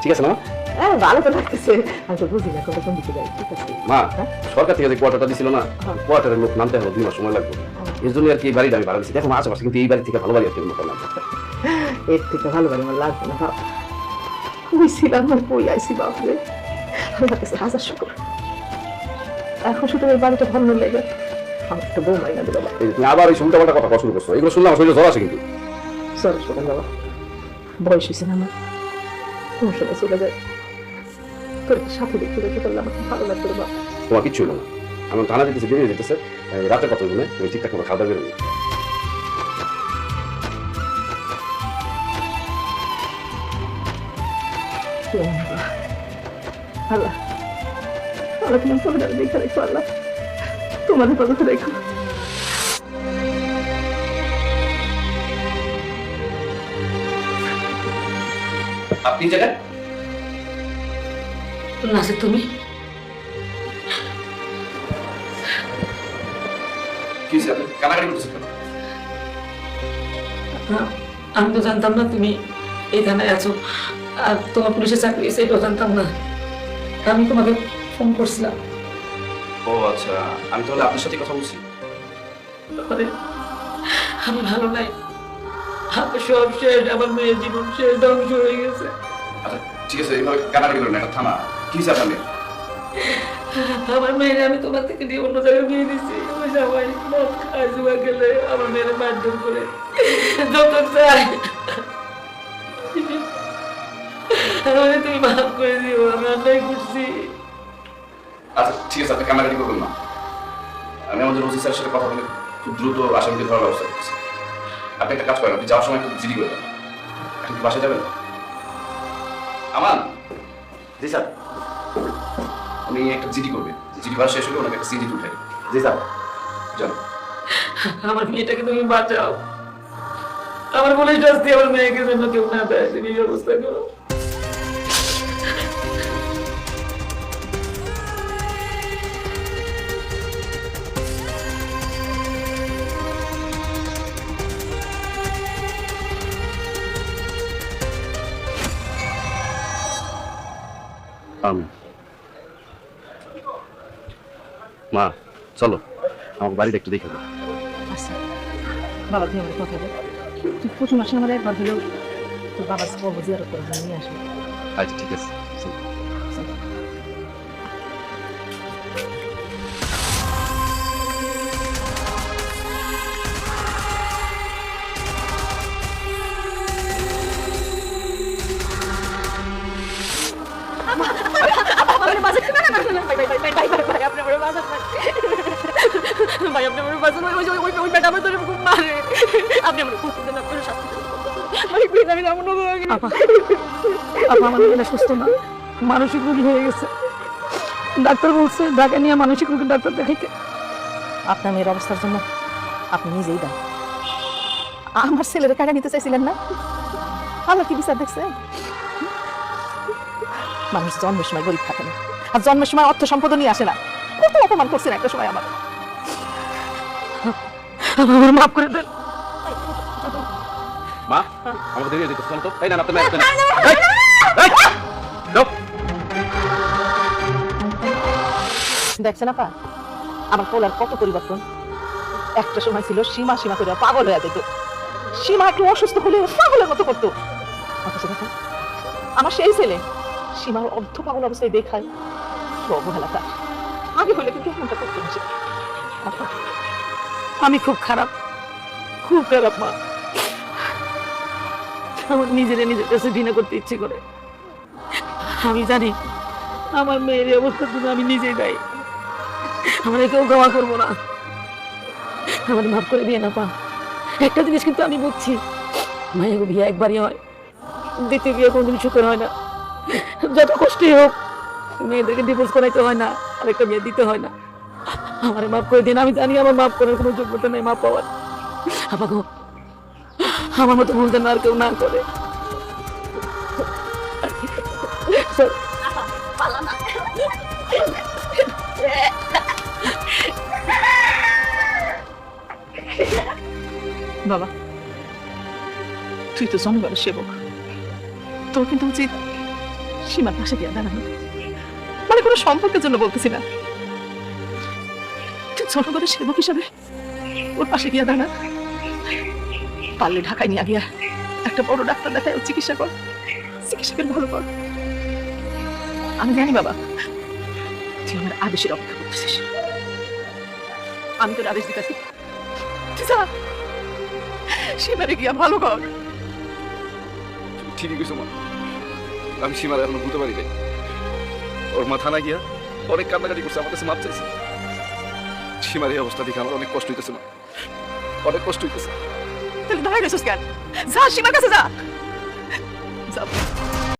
ঠিক আছে না হ্যাঁ ভালো তো লাগতেছে। আমি তো বুঝি না কত কোন দিকে যাই। ঠিক আছে মা? সরকার থেকে যে কোয়ার্টারটা দিছিল না, কোয়ার্টারের লোক নামতে হলো 2 মাস সময় লাগবে। এর জন্য আর কি এই বাড়িটা আমি ভাড়া দিচ্ছি। দেখো আশেপাশে কিন্তু এই বাড়ি থেকে ভালো বাড়ি আর কেউ করলাম। এর থেকে ভালো বাড়ি আমার লাগবে না। কইছিলাম আর কই আইসি বাপরে, আল্লাহ কাছে হাজার শুকর। এখন শুধু এই বাড়িটা ভালো লেগে আমার একটা বউ মাইনা দিল। তুমি আবার এই উল্টা পাল্টা কথা শুরু করছো, এগুলো শুনলাম শরীরে জ্বর আসে কিন্তু। সরি শোনেন বাবা, বয়স হয়েছে না আমার, কোন সময় চলে যায়। তোর সাথে দেখতে দেখতে করলে আমার খুব ভালো লাগতো রে বাবা। তোমার কিচ্ছু হলো না, আমি থানা যেতেছে, বেরিয়ে যেতেছে, রাতের কথা বলে তুমি ঠিকঠাক মতো খাওয়া দাওয়া বেরোনি। আল্লাহ আল্লাহ তুমি তোমার দেখে রেখো, আল্লাহ তোমার হেফাজতে রেখো। আপনি জায়গায় নাসির তুমি কি স্যার কানাকাটি করতেছেন কেন? আমি তো জানতাম না তুমি এই থানায় আছো আর তোমার পুলিশের চাকরি হয়েছে, এটাও জানতাম না। আমি তোমাকে ফোন করছিলাম। ও আচ্ছা, আমি তাহলে আপনার সাথে কথা বলছি। আরে, আমি ভালো নাই, আমার সব শেষ, আমার মেয়ের জীবন শেষ, ধ্বংস হয়ে গেছে। আচ্ছা ঠিক আছে, এইভাবে কানাকাটি করেন না, এটা থানা। কি স্যার আপনি? আমার মেয়ের আমি তোমার থেকে দিয়ে অন্য জায়গায় বিয়ে দিচ্ছি। ওই সবাই মদ খায়, জুয়া খেলে আমার মেয়ের মারধর করে যত চাই আমাকে তুমি মাফ করে দিও, আমি অন্যায় করছি। আচ্ছা ঠিক আছে, আপনি কানাকাটি করবেন না। আমি আমাদের ওসি স্যারের সাথে কথা বলে খুব দ্রুত আসামিকে ধরার ব্যবস্থা করছি। আপনি একটা কাজ করেন, আপনি যাওয়ার সময় একটু জিডি করে দেন। এখন কি বাসায় যাবেন? আমান? জি স্যার। উনি একটা জিডি করবে, জিডি করা শেষ হলে ওনাকে একটা সিডি উঠাই। জি স্যার। যান। আমার মেয়েটাকে তুমি বাঁচাও, আমার বলে শাস্তি আমার মেয়েকে যেন কেউ না দেয়, তুমি ব্যবস্থা করো। মা চলো আমাকে বাড়িটা একটু দেখে দাও। আচ্ছা বাবা, তুই আমার কথা বল। তুই প্রতি মাসে আমার একবার হলেও তোর বাবার কবর জিয়ারত করে নিয়ে আসবে। আচ্ছা ঠিক আছে, চলো। সুস্থ না, মানসিক রোগী হয়ে গেছে। ডাক্তার বলছে ঢাকা নিয়ে মানসিক রোগীর ডাক্তার দেখাইতে। আপনার মেয়ের অবস্থার জন্য আপনি নিজেই দেন। আমার ছেলের কাটা নিতে চাইছিলেন না? আমার কি বিচার দেখছে? মানুষ জন্মের সময় গরিব থাকে না, আর জন্মের সময় অর্থ সম্পদ নিয়ে আসে না। কত অপমান করছেন একটা সময় আমার। আমার মাফ করে দেন। মা আমাকে দেরিয়ে দিতে চলো তো। এই না আপনার দেখছেন আপা আমার পোলার কত পরিবর্তন। একটা সময় ছিল সীমা সীমা করে পাগল হয়ে যেত, সীমা একটু অসুস্থ হলে পাগলের মতো করতো। অথচ দেখেন আমার সেই ছেলে সীমার অর্ধ পাগল অবস্থায় দেখায় অবহেলা তার। আগে হলে কিন্তু এমনটা করতো না সে। আপা, আমি খুব খারাপ, খুব খারাপ মা। আমার নিজের কাছে ঘৃণা করতে ইচ্ছে করে। আমি জানি আমার মেয়ের এই অবস্থার জন্য আমি নিজেই দায়ী। আমার কেউ ক্ষমা করবো না, আমার মাফ করে দিয়ে না পা। একটা জিনিস কিন্তু আমি বুঝছি, মায়ের বিয়ে একবারই হয়, দ্বিতীয় বিয়ে কোনদিন সুখের হয় না। যত কষ্টই হোক মেয়েদেরকে ডিভোর্স করাইতে হয় না, আরেকটা বিয়ে দিতে হয় না। আমার মাফ করে দিন, আমি জানি আমার মাফ করার কোনো যোগ্যতা নেই মাফ পাওয়ার। আমাকে আমার মতো ভুল যেন আর কেউ না করে। বাবা তুই তো জনগণের সেবক, তোর কিন্তু উচিত সীমার পাশে গিয়ে দাঁড়ানো, মানে কোনো সম্পর্কের জন্য বলতেছি না, ছোট করে সেবক হিসাবে ওর পাশে গিয়ে দাঁড়া। পারলে ঢাকায় নিয়ে গিয়া একটা বড় ডাক্তার দেখায় ওর চিকিৎসা কর, চিকিৎসকের ভালো কর। আমি জানি বাবা তুই আমার আদেশের অপেক্ষা করতেছিস, আমি তোর আদেশ দিতেছি, সীমারে গিয়া ভালো কর। ঠিকই কইছো মা, আমি সীমার এখনো ভুলতে পারি নাই। ওর মা থানা গিয়া অনেক কান্নাকাটি করছে, আমার কাছে মাপ চাইছে। সীমার এই অবস্থা দেখে আমার অনেক কষ্ট হইতেছে মা, অনেক কষ্ট হইতেছে। তাহলে দাঁড়ায় গেছিস কেন? যা সীমার কাছে যা।